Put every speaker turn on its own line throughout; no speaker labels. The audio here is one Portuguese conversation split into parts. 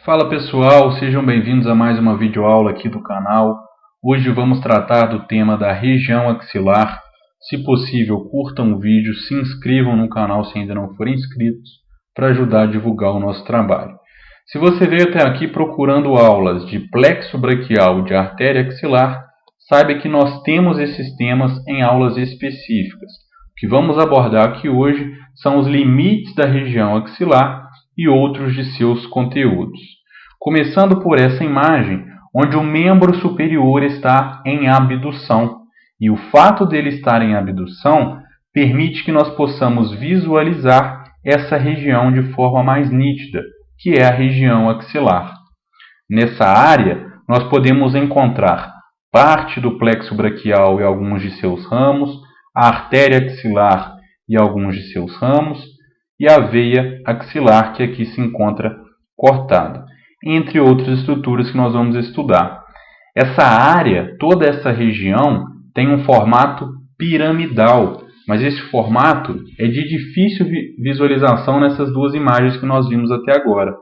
Fala pessoal, sejam bem-vindos a mais uma videoaula aqui do canal. Hoje vamos tratar do tema da região axilar. Se possível, curtam o vídeo, se inscrevam no canal se ainda não forem inscritos, para ajudar a divulgar o nosso trabalho. Se você veio até aqui procurando aulas de plexo braquial e de artéria axilar, saiba que nós temos esses temas em aulas específicas. O que vamos abordar aqui hoje são os limites da região axilar e outros de seus conteúdos. Começando por essa imagem, onde o membro superior está em abdução. E o fato dele estar em abdução permite que nós possamos visualizar essa região de forma mais nítida, que é a região axilar. Nessa área, nós podemos encontrar parte do plexo braquial e alguns de seus ramos, a artéria axilar e alguns de seus ramos, e a veia axilar, que aqui se encontra cortada, entre outras estruturas que nós vamos estudar. Essa área, toda essa região, tem um formato piramidal, mas esse formato é de difícil visualização nessas duas imagens que nós vimos até agora.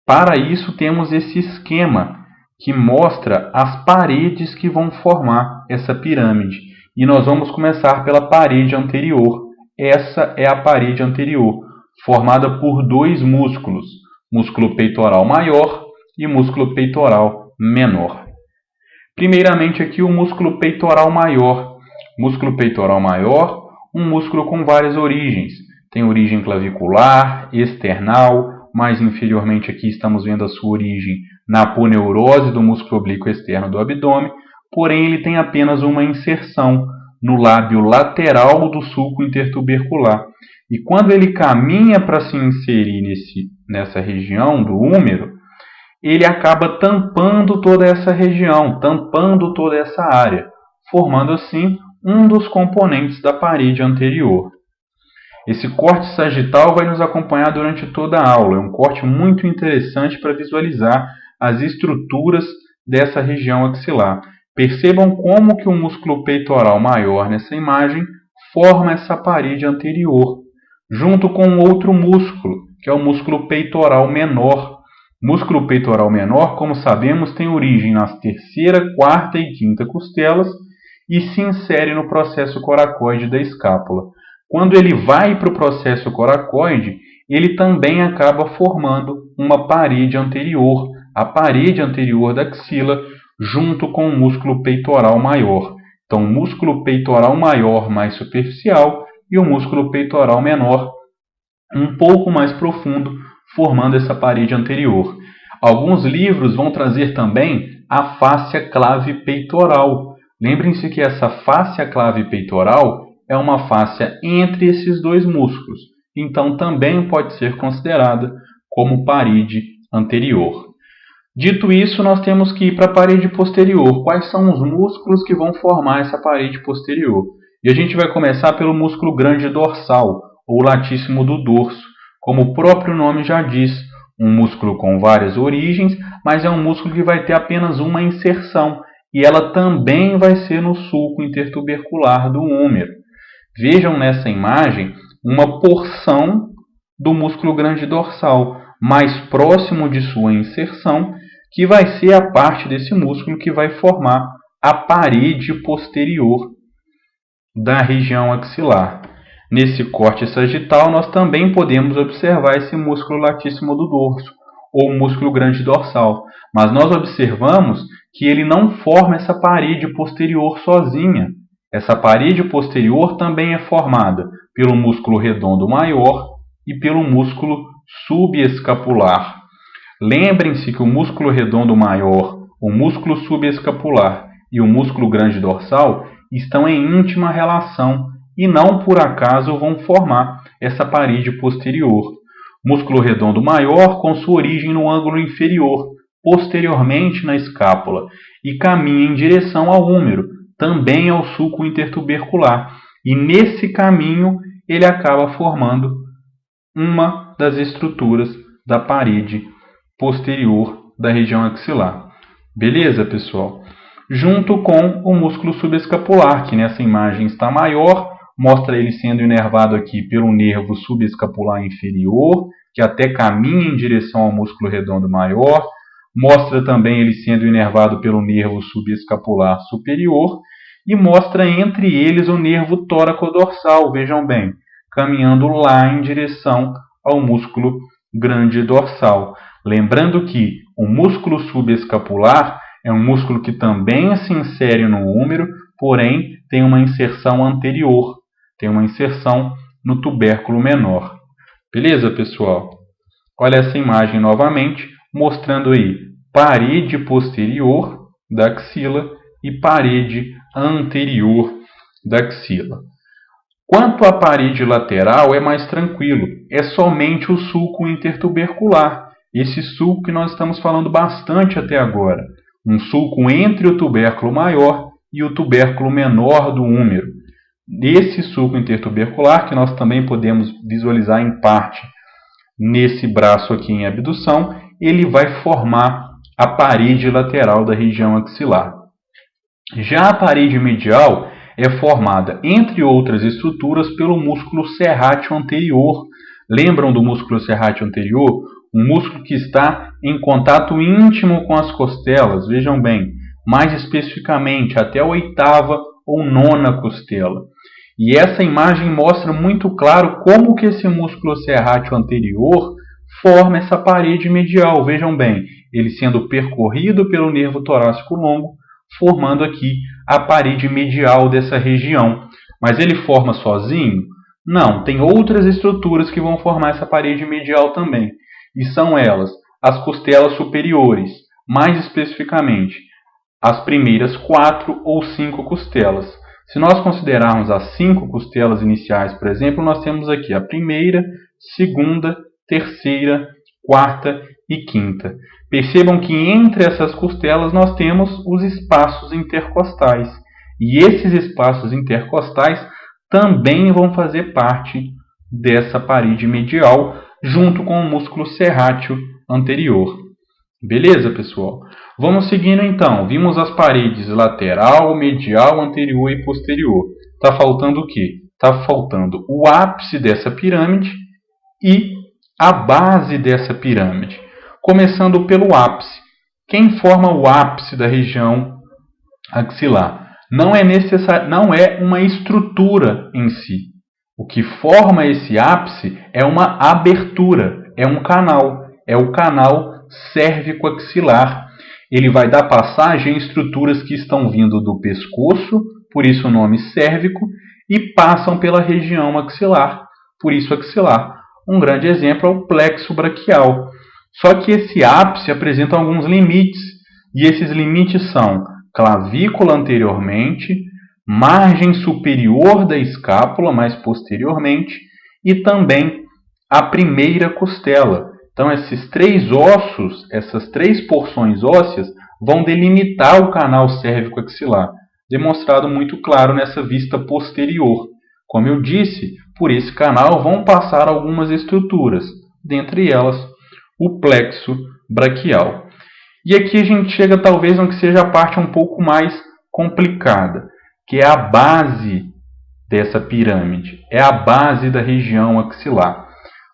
Para isso, temos esse esquema que mostra as paredes que vão formar essa pirâmide. E nós vamos começar pela parede anterior. Essa é a parede anterior, formada por dois músculos, músculo peitoral maior e músculo peitoral menor. Primeiramente aqui o músculo peitoral maior. Músculo peitoral maior, um músculo com várias origens. Tem origem clavicular, external, mais inferiormente aqui estamos vendo a sua origem na aponeurose do músculo oblíquo externo do abdômen, porém ele tem apenas uma inserção no lábio lateral do sulco intertubercular. E quando ele caminha para se inserir nessa região do úmero, ele acaba tampando toda essa região, tampando toda essa área, formando assim um dos componentes da parede anterior. Esse corte sagital vai nos acompanhar durante toda a aula. É um corte muito interessante para visualizar as estruturas dessa região axilar. Percebam como que o músculo peitoral maior nessa imagem forma essa parede anterior, junto com outro músculo, que é o músculo peitoral menor. O músculo peitoral menor, como sabemos, tem origem nas terceira, quarta e quinta costelas e se insere no processo coracoide da escápula. Quando ele vai para o processo coracoide, ele também acaba formando uma parede anterior, a parede anterior da axila, junto com o músculo peitoral maior. Então, o músculo peitoral maior mais superficial e o músculo peitoral menor um pouco mais profundo, formando essa parede anterior. Alguns livros vão trazer também a fáscia clave-peitoral. Lembrem-se que essa fáscia clave-peitoral é uma fáscia entre esses dois músculos, então também pode ser considerada como parede anterior. Dito isso, nós temos que ir para a parede posterior. Quais são os músculos que vão formar essa parede posterior? E a gente vai começar pelo músculo grande dorsal, ou latíssimo do dorso. Como o próprio nome já diz, um músculo com várias origens, mas é um músculo que vai ter apenas uma inserção, e ela também vai ser no sulco intertubercular do úmero. Vejam nessa imagem uma porção do músculo grande dorsal, mais próximo de sua inserção, que vai ser a parte desse músculo que vai formar a parede posterior da região axilar. Nesse corte sagital, nós também podemos observar esse músculo latíssimo do dorso, ou músculo grande dorsal, mas nós observamos que ele não forma essa parede posterior sozinha. Essa parede posterior também é formada pelo músculo redondo maior e pelo músculo subescapular. Lembrem-se que o músculo redondo maior, o músculo subescapular e o músculo grande dorsal estão em íntima relação e não por acaso vão formar essa parede posterior. Músculo redondo maior com sua origem no ângulo inferior, posteriormente na escápula, e caminha em direção ao úmero, também ao sulco intertubercular. E nesse caminho ele acaba formando uma das estruturas da parede posterior da região axilar. Beleza, pessoal? Junto com o músculo subescapular, que nessa imagem está maior, mostra ele sendo inervado aqui pelo nervo subescapular inferior, que até caminha em direção ao músculo redondo maior. Mostra também ele sendo inervado pelo nervo subescapular superior e mostra entre eles o nervo tóraco-dorsal, vejam bem, caminhando lá em direção ao músculo grande dorsal. Lembrando que o músculo subescapular é um músculo que também se insere no úmero, porém tem uma inserção anterior, tem uma inserção no tubérculo menor. Beleza, pessoal? Olha essa imagem novamente, mostrando aí parede posterior da axila e parede anterior da axila. Quanto à parede lateral, é mais tranquilo, é somente o sulco intertubercular, esse sulco que nós estamos falando bastante até agora, um sulco entre o tubérculo maior e o tubérculo menor do úmero. Esse sulco intertubercular, que nós também podemos visualizar em parte nesse braço aqui em abdução, ele vai formar a parede lateral da região axilar. Já a parede medial é formada, entre outras estruturas, pelo músculo serrátil anterior. Lembram do músculo serrátil anterior? Um músculo que está em contato íntimo com as costelas, vejam bem, mais especificamente até a 8ª ou 9ª costela. E essa imagem mostra muito claro como que esse músculo serrátil anterior forma essa parede medial. Vejam bem, ele sendo percorrido pelo nervo torácico longo, formando aqui a parede medial dessa região. Mas ele forma sozinho? Não, tem outras estruturas que vão formar essa parede medial também. E são elas as costelas superiores, mais especificamente as primeiras 4 ou 5 costelas. Se nós considerarmos as 5 costelas iniciais, por exemplo, nós temos aqui a primeira, segunda, terceira, quarta e quinta. Percebam que entre essas costelas nós temos os espaços intercostais. E esses espaços intercostais também vão fazer parte dessa parede medial, junto com o músculo serrátil anterior. Beleza, pessoal? Vamos seguindo então. Vimos as paredes lateral, medial, anterior e posterior. Está faltando o quê? Está faltando o ápice dessa pirâmide e a base dessa pirâmide. Começando pelo ápice. Quem forma o ápice da região axilar? Não é uma estrutura em si. O que forma esse ápice é uma abertura, é um canal, é o canal cérvico-axilar. Ele vai dar passagem a estruturas que estão vindo do pescoço, por isso o nome cérvico, e passam pela região axilar, por isso axilar. Um grande exemplo é o plexo braquial. Só que esse ápice apresenta alguns limites, e esses limites são clavícula anteriormente, margem superior da escápula, mais posteriormente, e também a primeira costela. Então, esses 3 ossos, essas 3 porções ósseas, vão delimitar o canal cérvico-axilar, demonstrado muito claro nessa vista posterior. Como eu disse, por esse canal vão passar algumas estruturas, dentre elas o plexo braquial. E aqui a gente chega talvez no que seja a parte um pouco mais complicada, que é a base dessa pirâmide, é a base da região axilar.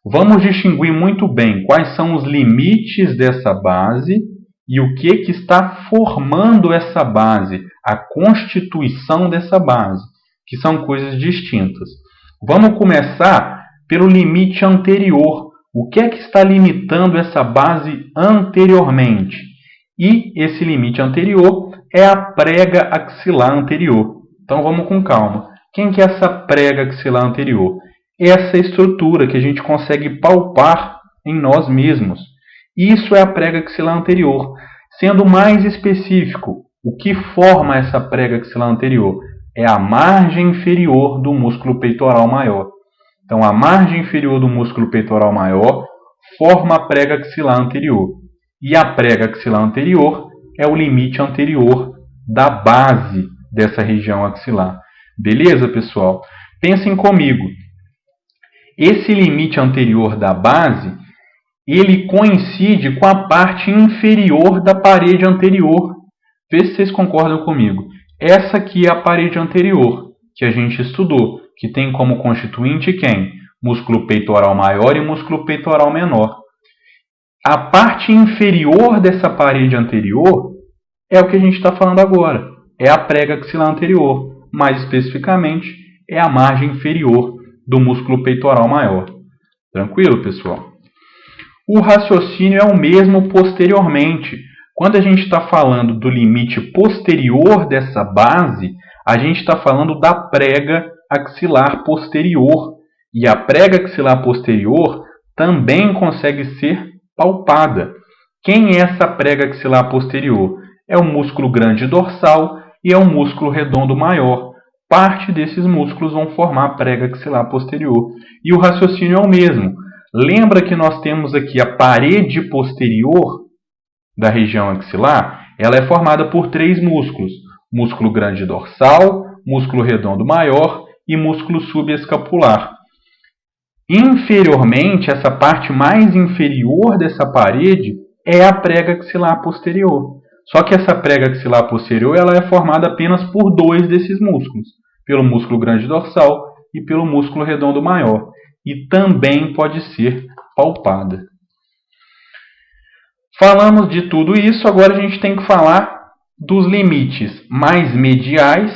Vamos distinguir muito bem quais são os limites dessa base e o que está formando essa base, a constituição dessa base, que são coisas distintas. Vamos começar pelo limite anterior. O que é que está limitando essa base anteriormente? E esse limite anterior é a prega axilar anterior. Então vamos com calma. Quem que é essa prega axilar anterior? Essa estrutura que a gente consegue palpar em nós mesmos. Isso é a prega axilar anterior. Sendo mais específico, o que forma essa prega axilar anterior? É a margem inferior do músculo peitoral maior. Então, a margem inferior do músculo peitoral maior forma a prega axilar anterior. E a prega axilar anterior é o limite anterior da base dessa região axilar. Beleza, pessoal? Pensem comigo. Esse limite anterior da base, ele coincide com a parte inferior da parede anterior. Vê se vocês concordam comigo. Essa aqui é a parede anterior, que a gente estudou, que tem como constituinte quem? músculo peitoral maior e músculo peitoral menor. A parte inferior dessa parede anterior é o que a gente está falando agora, é a prega axilar anterior, mais especificamente é a margem inferior do músculo peitoral maior. Tranquilo, pessoal? O raciocínio é o mesmo posteriormente. Quando a gente está falando do limite posterior dessa base, a gente está falando da prega axilar posterior. E a prega axilar posterior também consegue ser palpada. Quem é essa prega axilar posterior? É o músculo grande dorsal e é o músculo redondo maior. Parte desses músculos vão formar a prega axilar posterior. E o raciocínio é o mesmo. Lembra que nós temos aqui a parede posterior da região axilar? Ela é formada por 3 músculos. Músculo grande dorsal, músculo redondo maior e músculo subescapular. Inferiormente, essa parte mais inferior dessa parede é a prega axilar posterior. Só que essa prega axilar posterior ela é formada apenas por 2 desses músculos, pelo músculo grande dorsal e pelo músculo redondo maior, e também pode ser palpada. Falamos de tudo isso, agora a gente tem que falar dos limites mais mediais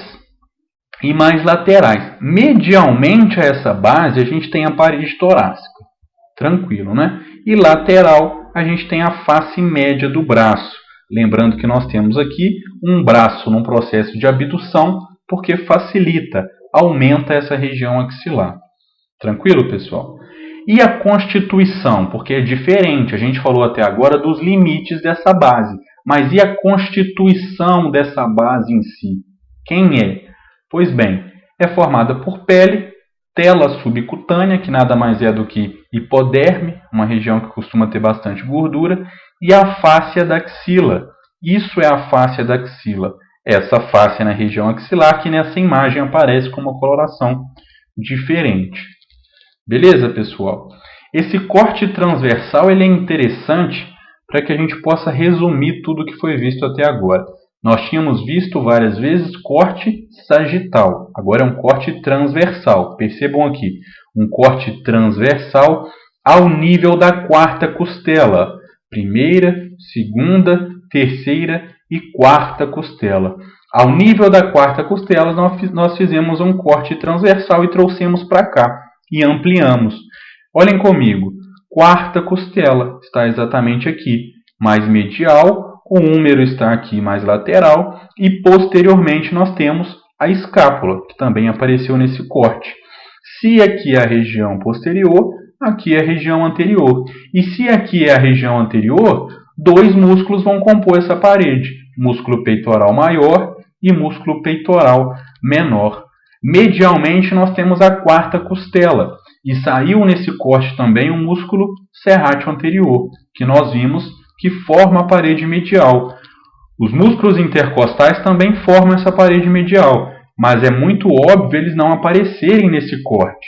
e mais laterais. Medialmente a essa base a gente tem a parede torácica, tranquilo, né? E lateral a gente tem a face média do braço. Lembrando que nós temos aqui um braço num processo de abdução, porque facilita, aumenta essa região axilar. Tranquilo, pessoal? E a constituição? Porque é diferente, a gente falou até agora dos limites dessa base. Mas e a constituição dessa base em si? Quem é? Pois bem, é formada por pele, tela subcutânea, que nada mais é do que hipoderme, uma região que costuma ter bastante gordura, e a fáscia da axila. Isso é a fáscia da axila. Essa fáscia na região axilar que nessa imagem aparece com uma coloração diferente. Beleza, pessoal? Esse corte transversal ele é interessante para que a gente possa resumir tudo o que foi visto até agora. Nós tínhamos visto várias vezes corte sagital. Agora é um corte transversal. Percebam aqui, um corte transversal ao nível da quarta costela. Primeira, segunda, terceira e quarta costela. Ao nível da quarta costela, nós fizemos um corte transversal e trouxemos para cá e ampliamos. Olhem comigo, quarta costela está exatamente aqui, mais medial, o húmero está aqui mais lateral e posteriormente nós temos a escápula, que também apareceu nesse corte. Se aqui é a região posterior, aqui é a região anterior. E se aqui é a região anterior, 2 músculos vão compor essa parede, músculo peitoral maior e músculo peitoral menor. Medialmente nós temos a quarta costela e saiu nesse corte também o músculo serrátil anterior, que nós vimos que forma a parede medial. Os músculos intercostais também formam essa parede medial, mas é muito óbvio eles não aparecerem nesse corte.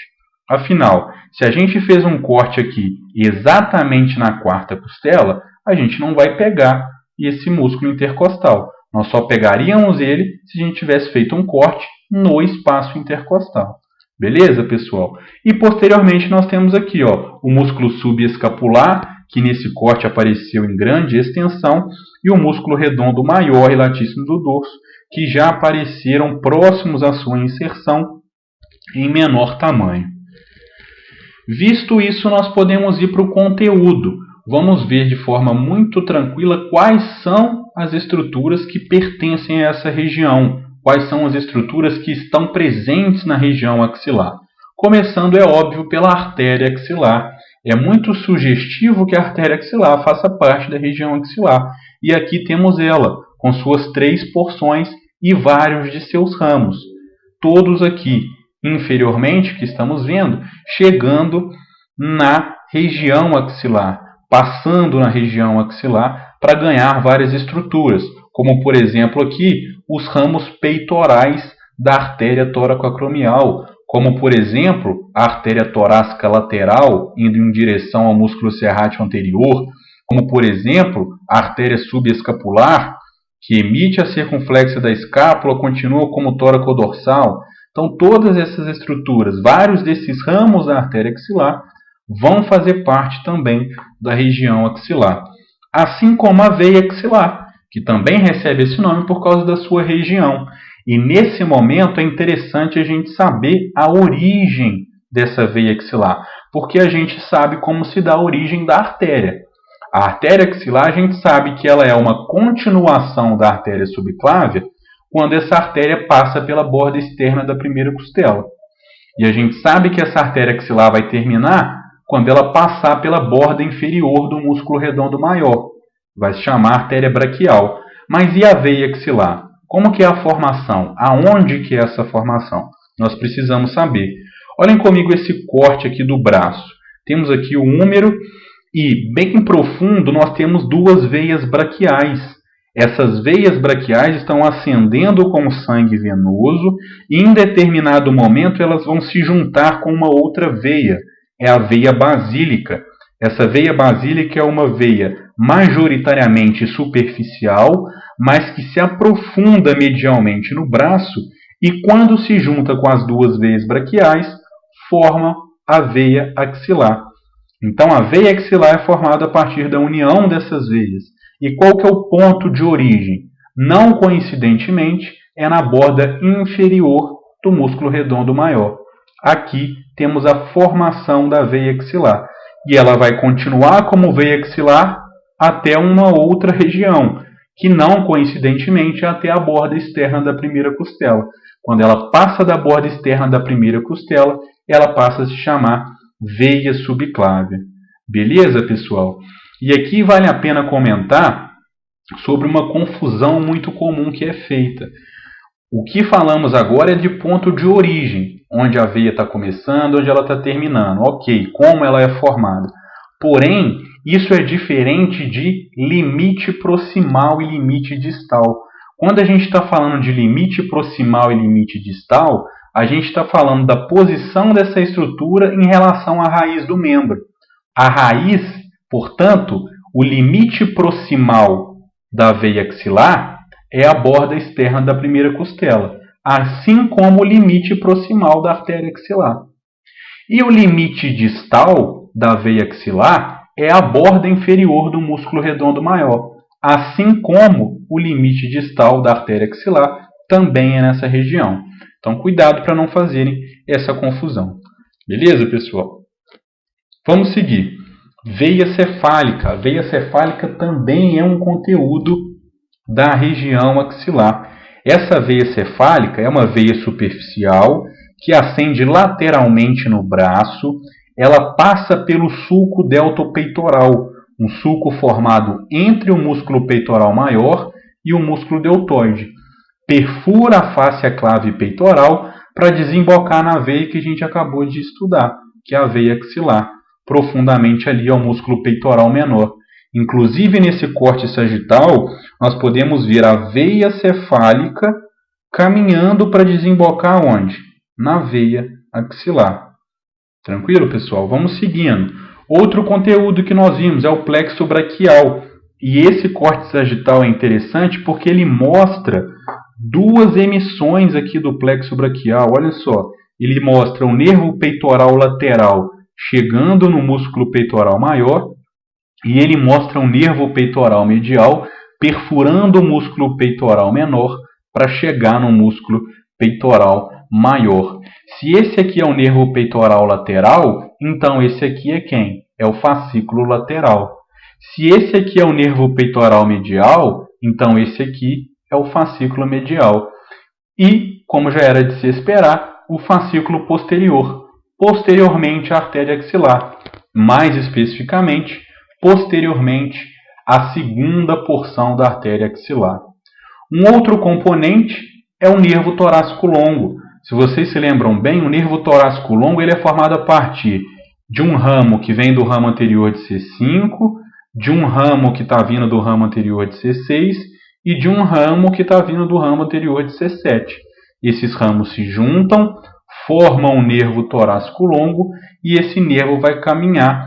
Afinal, se a gente fez um corte aqui exatamente na quarta costela, a gente não vai pegar esse músculo intercostal. Nós só pegaríamos ele se a gente tivesse feito um corte no espaço intercostal. Beleza, pessoal? E posteriormente nós temos aqui o músculo subescapular, que nesse corte apareceu em grande extensão, e o músculo redondo maior e latíssimo do dorso, que já apareceram próximos à sua inserção em menor tamanho. Visto isso, nós podemos ir para o conteúdo. Vamos ver de forma muito tranquila quais são as estruturas que pertencem a essa região, quais são as estruturas que estão presentes na região axilar. Começando, é óbvio, pela artéria axilar. É muito sugestivo que a artéria axilar faça parte da região axilar. E aqui temos ela, com suas 3 porções e vários de seus ramos. Todos aqui, inferiormente, que estamos vendo, chegando na região axilar, passando na região axilar para ganhar várias estruturas, como por exemplo aqui os ramos peitorais da artéria toracoacromial, como por exemplo a artéria torácica lateral indo em direção ao músculo serrátil anterior, como por exemplo a artéria subescapular, que emite a circunflexa da escápula, continua como tóraco-dorsal. Então, todas essas estruturas, vários desses ramos da artéria axilar, vão fazer parte também da região axilar. Assim como a veia axilar, que também recebe esse nome por causa da sua região. E nesse momento é interessante a gente saber a origem dessa veia axilar, porque a gente sabe como se dá a origem da artéria. A artéria axilar, a gente sabe que ela é uma continuação da artéria subclávia quando essa artéria passa pela borda externa da primeira costela. E a gente sabe que essa artéria axilar vai terminar quando ela passar pela borda inferior do músculo redondo maior. Vai se chamar artéria braquial. Mas e a veia axilar? Como que é a formação? Aonde que é essa formação? Nós precisamos saber. Olhem comigo esse corte aqui do braço. Temos aqui o húmero e bem profundo nós temos duas veias braquiais. Essas veias braquiais estão ascendendo com o sangue venoso e em determinado momento elas vão se juntar com uma outra veia. É a veia basílica. Essa veia basílica é uma veia majoritariamente superficial, mas que se aprofunda medialmente no braço e quando se junta com as duas veias braquiais, forma a veia axilar. Então a veia axilar é formada a partir da união dessas veias. E qual que é o ponto de origem? Não coincidentemente, é na borda inferior do músculo redondo maior. Aqui temos a formação da veia axilar. E ela vai continuar como veia axilar até uma outra região, que não coincidentemente é até a borda externa da primeira costela. Quando ela passa da borda externa da primeira costela, ela passa a se chamar veia subclávia. Beleza, pessoal? E aqui vale a pena comentar sobre uma confusão muito comum que é feita. O que falamos agora é de ponto de origem, onde a veia está começando, onde ela está terminando. Ok, como ela é formada. Porém, isso é diferente de limite proximal e limite distal. Quando a gente está falando de limite proximal e limite distal, a gente está falando da posição dessa estrutura em relação à raiz do membro. A raiz, portanto, o limite proximal da veia axilar é a borda externa da primeira costela, assim como o limite proximal da artéria axilar. E o limite distal da veia axilar é a borda inferior do músculo redondo maior, assim como o limite distal da artéria axilar também é nessa região. Então, cuidado para não fazerem essa confusão. Beleza, pessoal? Vamos seguir. Veia cefálica. A veia cefálica também é um conteúdo da região axilar. Essa veia cefálica é uma veia superficial que ascende lateralmente no braço. Ela passa pelo sulco deltopeitoral, um sulco formado entre o músculo peitoral maior e o músculo deltoide. Perfura a fáscia clave peitoral para desembocar na veia que a gente acabou de estudar, que é a veia axilar, profundamente ali ao músculo peitoral menor. Inclusive, nesse corte sagital, nós podemos ver a veia cefálica caminhando para desembocar onde? Na veia axilar. Tranquilo, pessoal? Vamos seguindo. Outro conteúdo que nós vimos é o plexo braquial. E esse corte sagital é interessante porque ele mostra duas emissões aqui do plexo braquial. Olha só, ele mostra o nervo peitoral lateral chegando no músculo peitoral maior e ele mostra um nervo peitoral medial perfurando o músculo peitoral menor para chegar no músculo peitoral maior. Se esse aqui é o nervo peitoral lateral, então esse aqui é quem? É o fascículo lateral. Se esse aqui é o nervo peitoral medial, então esse aqui é o fascículo medial. E, como já era de se esperar, o fascículo posterior. Posteriormente à artéria axilar. Mais especificamente, posteriormente à segunda porção da artéria axilar. Um outro componente é o nervo torácico longo. Se vocês se lembram bem, o nervo torácico longo ele é formado a partir de um ramo que vem do ramo anterior de C5, de um ramo que está vindo do ramo anterior de C6 e de um ramo que está vindo do ramo anterior de C7. Esses ramos se juntam, formam o nervo torácico longo e esse nervo vai caminhar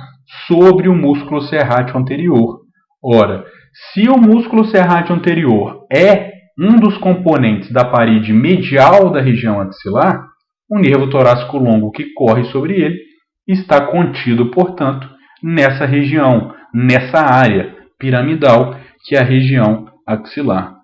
sobre o músculo serrátil anterior. Ora, se o músculo serrátil anterior é um dos componentes da parede medial da região axilar, o nervo torácico longo que corre sobre ele está contido, portanto, nessa região, nessa área piramidal, que é a região axilar.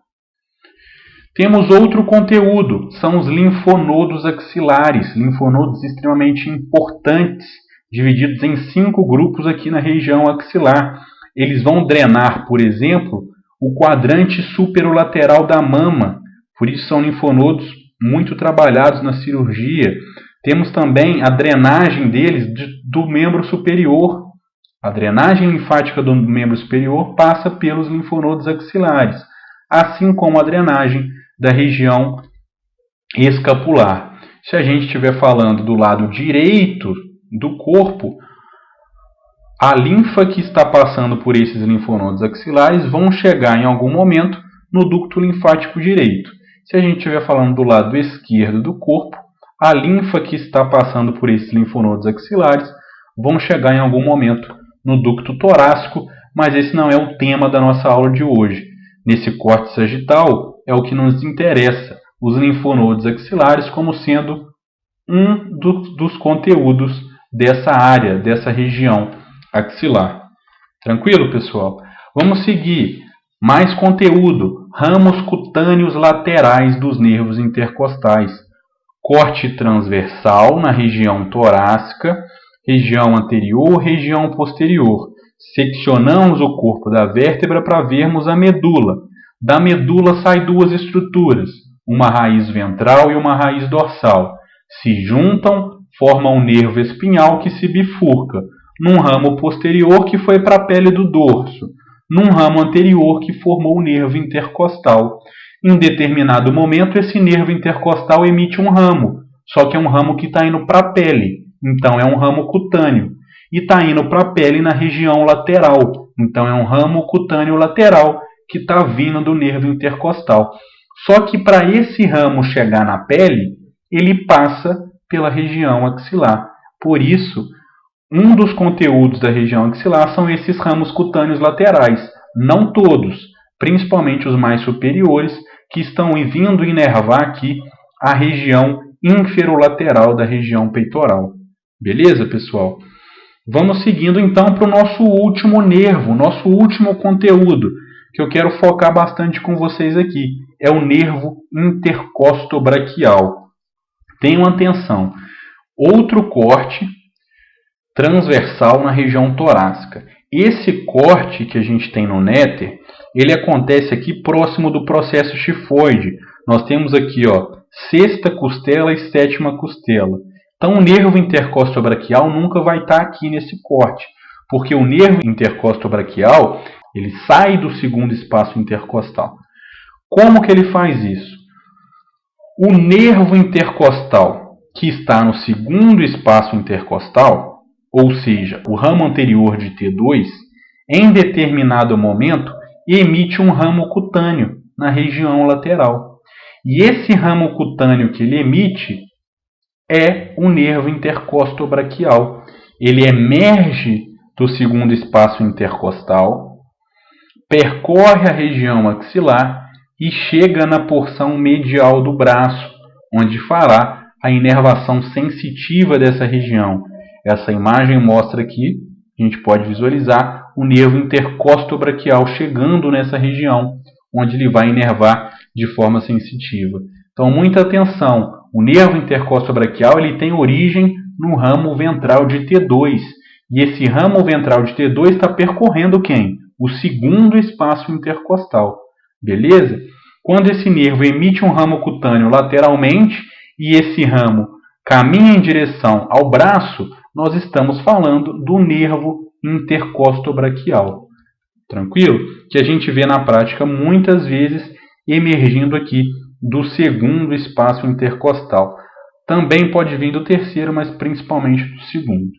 Temos outro conteúdo, são os linfonodos axilares, linfonodos extremamente importantes, divididos em 5 grupos aqui na região axilar. Eles vão drenar, por exemplo, o quadrante superolateral da mama, por isso são linfonodos muito trabalhados na cirurgia. Temos também a drenagem deles do membro superior. A drenagem linfática do membro superior passa pelos linfonodos axilares, assim como a drenagem da região escapular. Se a gente estiver falando do lado direito do corpo, a linfa que está passando por esses linfonodos axilares vão chegar em algum momento no ducto linfático direito. Se a gente estiver falando do lado esquerdo do corpo, a linfa que está passando por esses linfonodos axilares vão chegar em algum momento no ducto torácico, mas esse não é o tema da nossa aula de hoje. Nesse corte sagital é o que nos interessa, os linfonodos axilares como sendo um dos conteúdos dessa área, dessa região axilar. Tranquilo, pessoal? Vamos seguir. Mais conteúdo. Ramos cutâneos laterais dos nervos intercostais. Corte transversal na região torácica, região anterior, região posterior. Seccionamos o corpo da vértebra para vermos a medula. Da medula saem 2 estruturas, uma raiz ventral e uma raiz dorsal. Se juntam, formam um nervo espinhal que se bifurca num ramo posterior que foi para a pele do dorso, num ramo anterior que formou o nervo intercostal. Em determinado momento, esse nervo intercostal emite um ramo, só que é um ramo que está indo para a pele, então é um ramo cutâneo. E está indo para a pele na região lateral, então é um ramo cutâneo lateral que está vindo do nervo intercostal. Só que para esse ramo chegar na pele, ele passa pela região axilar. Por isso, um dos conteúdos da região axilar são esses ramos cutâneos laterais. Não todos, principalmente os mais superiores, que estão vindo inervar aqui a região inferolateral da região peitoral. Beleza, pessoal? Vamos seguindo então para o nosso último nervo, nosso último conteúdo, que eu quero focar bastante com vocês aqui. É o nervo intercostobraquial. Tenham atenção. Outro corte transversal na região torácica. Esse corte que a gente tem no néter, ele acontece aqui próximo do processo tifoide. Nós temos aqui, sexta costela e sétima costela. Então o nervo intercostobraquial nunca vai estar aqui nesse corte, porque o nervo intercostobraquial ele sai do segundo espaço intercostal. Como que ele faz isso? O nervo intercostal que está no segundo espaço intercostal, ou seja, o ramo anterior de T2, em determinado momento emite um ramo cutâneo na região lateral. E esse ramo cutâneo que ele emite é o nervo intercostobraquial. Ele emerge do segundo espaço intercostal, percorre a região axilar e chega na porção medial do braço, onde fará a inervação sensitiva dessa região. Essa imagem mostra aqui, a gente pode visualizar o nervo intercostobraquial chegando nessa região, onde ele vai inervar de forma sensitiva. Então, muita atenção, o nervo intercostobraquial ele tem origem no ramo ventral de T2, e esse ramo ventral de T2 está percorrendo quem? O segundo espaço intercostal. Beleza? Quando esse nervo emite um ramo cutâneo lateralmente, e esse ramo caminha em direção ao braço, nós estamos falando do nervo intercostobraquial. Tranquilo? Que a gente vê na prática muitas vezes emergindo aqui do segundo espaço intercostal. Também pode vir do terceiro, mas principalmente do segundo.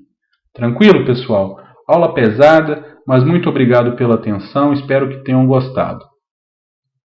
Tranquilo, pessoal? Aula pesada, mas muito obrigado pela atenção. Espero que tenham gostado.